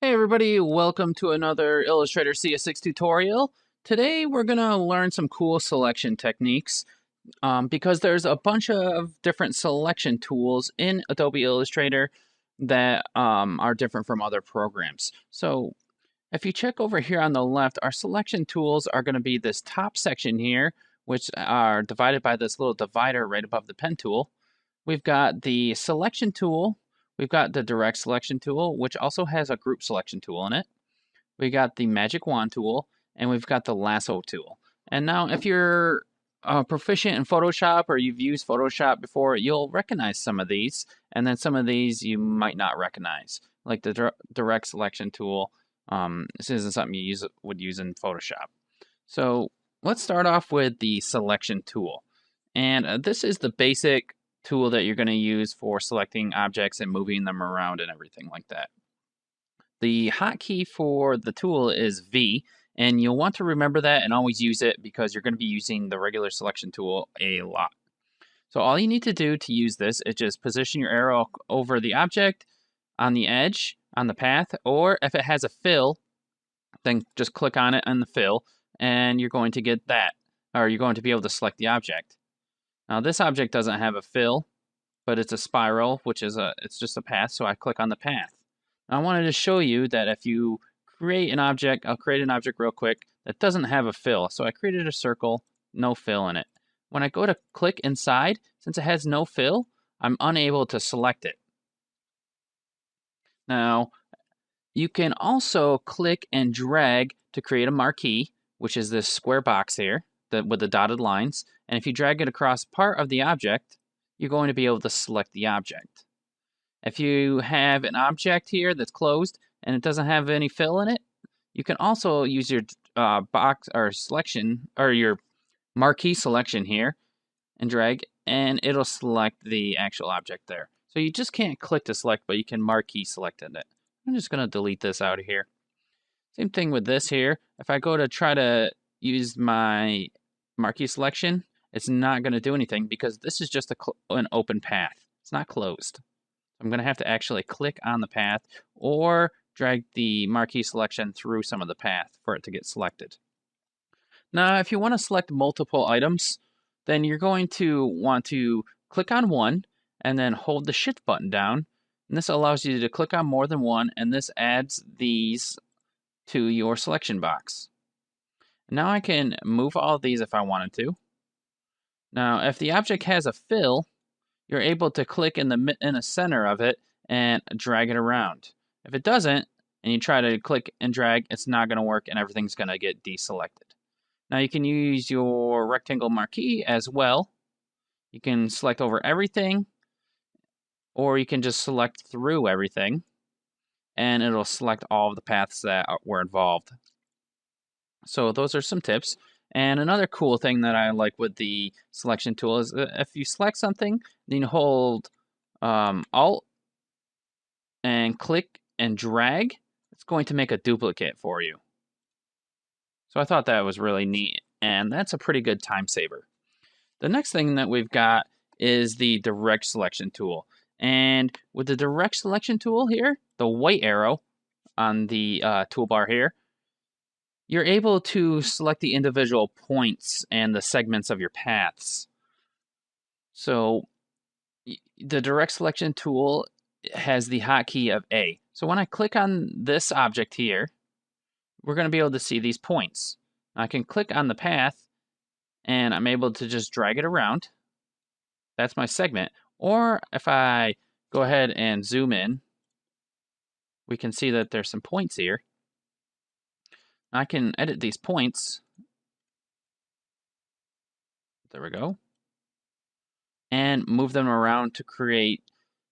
Hey everybody, welcome to another Illustrator CS6 tutorial. Today we're going to learn some cool selection techniques because there's a bunch of different selection tools in Adobe Illustrator that are different from other programs. So if you check over here on the left, our selection tools are going to be this top section here, which are divided by this little divider right above the pen tool. We've got the selection tool. We've got the direct selection tool, which also has a group selection tool in it. We got the magic wand tool, and we've got the lasso tool. And now if you're proficient in Photoshop or you've used Photoshop before, you'll recognize some of these, and then some of these you might not recognize, like the direct selection tool. This isn't something you would use in Photoshop. So let's start off with the selection tool. And this is the basic tool that you're going to use for selecting objects and moving them around and everything like that. The hotkey for the tool is V, and you'll want to remember that and always use it because you're going to be using the regular selection tool a lot. So all you need to do to use this is just position your arrow over the object, on the edge, on the path, or if it has a fill, then just click on it on the fill, and you're going to get that, or you're going to be able to select the object. Now this object doesn't have a fill, but it's a spiral, which is it's just a path, so I click on the path. Now I wanted to show you that if you create an object, I'll create an object real quick that doesn't have a fill. So I created a circle, no fill in it. When I go to click inside, since it has no fill, I'm unable to select it. Now, you can also click and drag to create a marquee, which is this square box here with the dotted lines. And if you drag it across part of the object, you're going to be able to select the object. If you have an object here that's closed and it doesn't have any fill in it, you can also use your box or selection or your marquee selection here and drag, and it'll select the actual object there. So you just can't click to select, but you can marquee select it. I'm just going to delete this out of here. Same thing with this here. If I go to try to use my marquee selection, it's not going to do anything because this is just an open path. It's not closed. I'm going to have to actually click on the path or drag the marquee selection through some of the path for it to get selected. Now, if you want to select multiple items, then you're going to want to click on one and then hold the Shift button down. And this allows you to click on more than one, and this adds these to your selection box. Now I can move all of these if I wanted to. Now, if the object has a fill, you're able to click in the center of it and drag it around. If it doesn't, and you try to click and drag, it's not going to work and everything's going to get deselected. Now you can use your rectangle marquee as well. You can select over everything, or you can just select through everything, and it'll select all of the paths that were involved. So those are some tips. And another cool thing that I like with the selection tool is if you select something, then you hold Alt and click and drag, it's going to make a duplicate for you. So I thought that was really neat, and that's a pretty good time saver. The next thing that we've got is the direct selection tool. And with the direct selection tool here, the white arrow on the toolbar here, you're able to select the individual points and the segments of your paths. So the direct selection tool has the hotkey of A. So when I click on this object here, we're going to be able to see these points. I can click on the path, and I'm able to just drag it around. That's my segment. Or if I go ahead and zoom in, we can see that there's some points here. I can edit these points. There we go. And move them around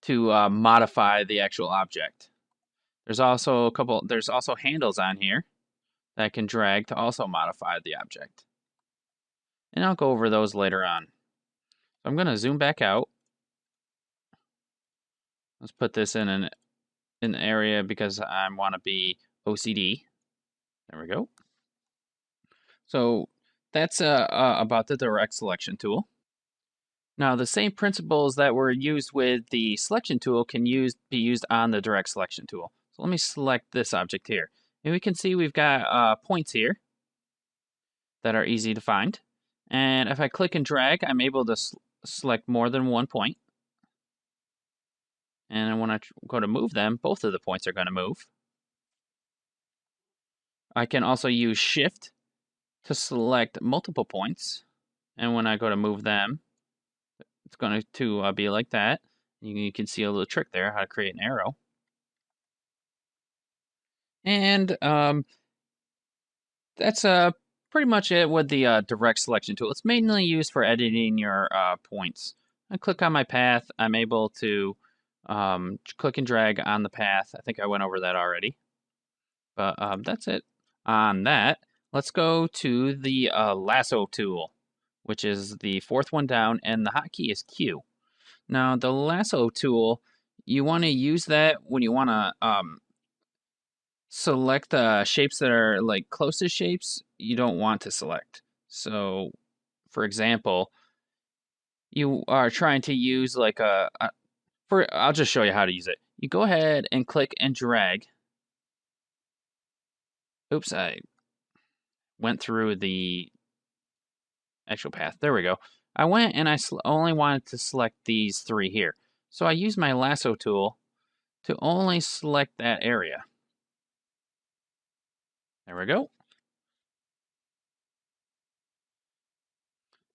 to modify the actual object. There's also handles on here that I can drag to also modify the object. And I'll go over those later on. I'm going to zoom back out. Let's put this in an area because I want to be OCD. There we go. So that's about the direct selection tool. Now the same principles that were used with the selection tool can be used on the direct selection tool. So let me select this object here. And we can see we've got points here that are easy to find. And if I click and drag, I'm able to select more than one point. And when I go to move them, both of the points are going to move. I can also use Shift to select multiple points. And when I go to move them, it's going to be like that. You can see a little trick there, how to create an arrow. And that's pretty much it with the direct selection tool. It's mainly used for editing your points. I click on my path. I'm able to click and drag on the path. I think I went over that already. But that's it on that. Let's go to the lasso tool, which is the fourth one down, and the hotkey is Q. Now, the lasso tool, you want to use that when you want to select the shapes that are like closest shapes you don't want to select. So, for example, you are trying to use like I'll just show you how to use it. You go ahead and click and drag. Oops, I went through the actual path. There we go. I went and I only wanted to select these three here. So I use my lasso tool to only select that area. There we go.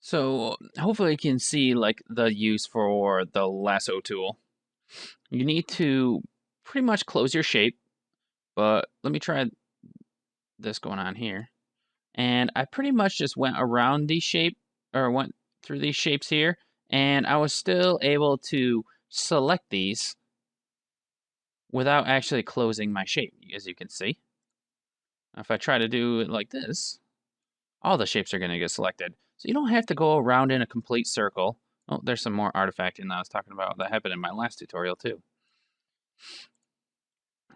So hopefully you can see like the use for the lasso tool. You need to pretty much close your shape, but let me try this going on here. And I pretty much just went around the shape, or went through these shapes here, and I was still able to select these without actually closing my shape, as you can see. If I try to do it like this, all the shapes are going to get selected. So you don't have to go around in a complete circle. Oh, there's some more artifacting that I was talking about that happened in my last tutorial too.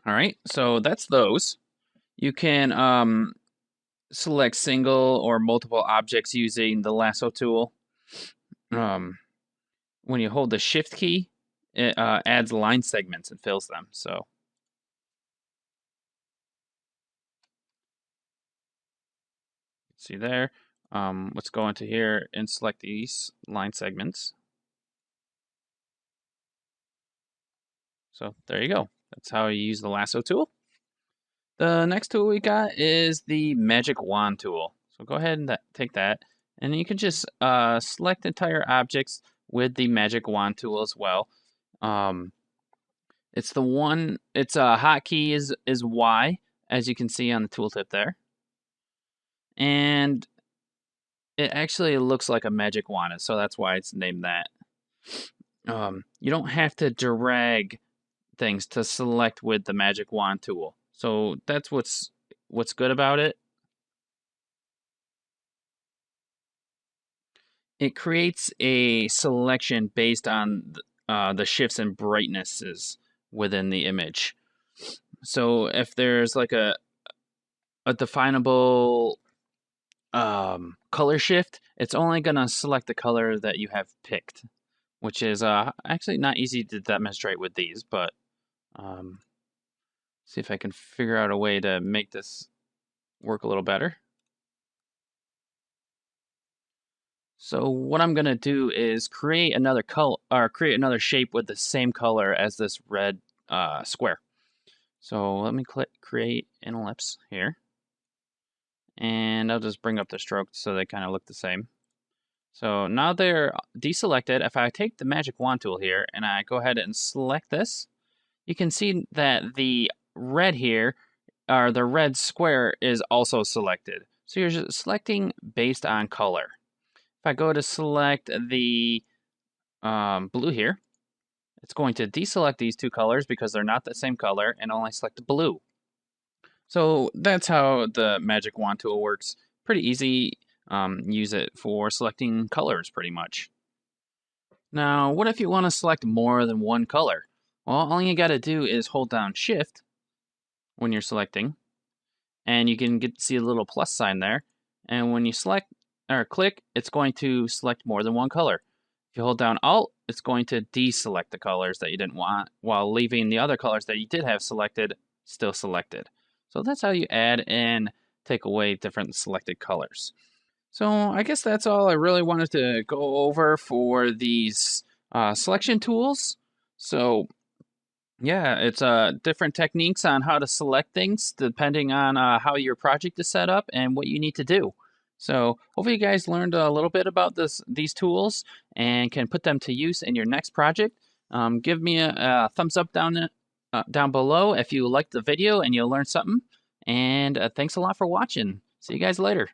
All right, so that's those. You can select single or multiple objects using the lasso tool. When you hold the Shift key, it adds line segments and fills them. So see there. Let's go into here and select these line segments. So there you go. That's how you use the lasso tool. The next tool we got is the magic wand tool. So go ahead and take that, and you can just select entire objects with the magic wand tool as well. It's a hotkey is Y, as you can see on the tooltip there. And it actually looks like a magic wand, so that's why it's named that. You don't have to drag things to select with the magic wand tool. So that's what's good about it. It creates a selection based on the shifts and brightnesses within the image. So if there's like a definable color shift, it's only going to select the color that you have picked, which is actually not easy to demonstrate with these, but see if I can figure out a way to make this work a little better. So what I'm going to do is create another color, or create another shape with the same color as this red square. So let me click create an ellipse here. And I'll just bring up the strokes so they kind of look the same. So now they're deselected. If I take the magic wand tool here and I go ahead and select this, you can see that the red here, or the red square, is also selected. So you're just selecting based on color. If I go to select the blue here, it's going to deselect these two colors because they're not the same color and only select the blue. So that's how the magic wand tool works. Pretty easy. Use it for selecting colors pretty much. Now, what if you want to select more than one color? Well, all you got to do is hold down Shift when you're selecting, and you can see a little plus sign there. And when you select or click, it's going to select more than one color. If you hold down Alt, it's going to deselect the colors that you didn't want, while leaving the other colors that you did have selected still selected. So that's how you add and take away different selected colors. So I guess that's all I really wanted to go over for these selection tools. So yeah, it's different techniques on how to select things depending on how your project is set up and what you need to do. So hopefully you guys learned a little bit about these tools and can put them to use in your next project. Give me a thumbs up down below if you liked the video and you learned something. And thanks a lot for watching. See you guys later.